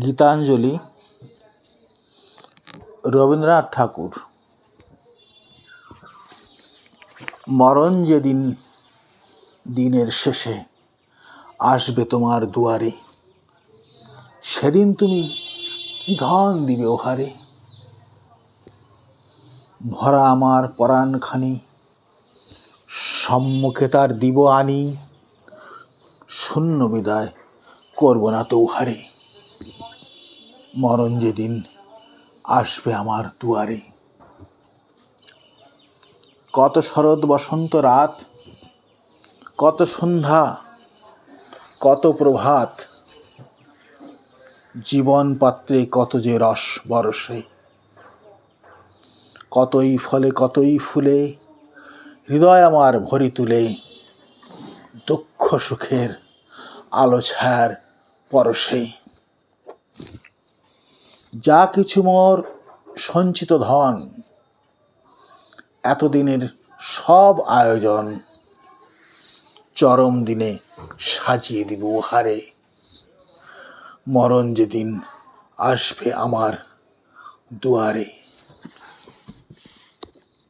গীতাঞ্জলি রবীন্দ্রনাথ ঠাকুর। মরণ যেদিন দিনের শেষে আসবে তোমার দুয়ারে, সেদিন তুমি কি ধন দিবে ওহারে। ভরা আমার পরাণখানি সম্মুখে তার দিব আনি, শূন্য বিদায় করব না তো উহারে। মরণ যেদিন আসবে আমার দুয়ারে। কত শরৎ বসন্ত রাত, কত সন্ধ্যা, কত প্রভাত, জীবন পাত্রে কত যে রস বরসে। কতই ফলে কতই ফুলে হৃদয় আমার ভরি তুলে, দুঃখ সুখের আলো ছায়ার পরশে। যা কিছু মোর সঞ্চিত ধন, এতদিনের সব আয়োজন চরম দিনে সাজিয়ে দিব উহারে। মরণ যেদিন আসবে আমার দুয়ারে।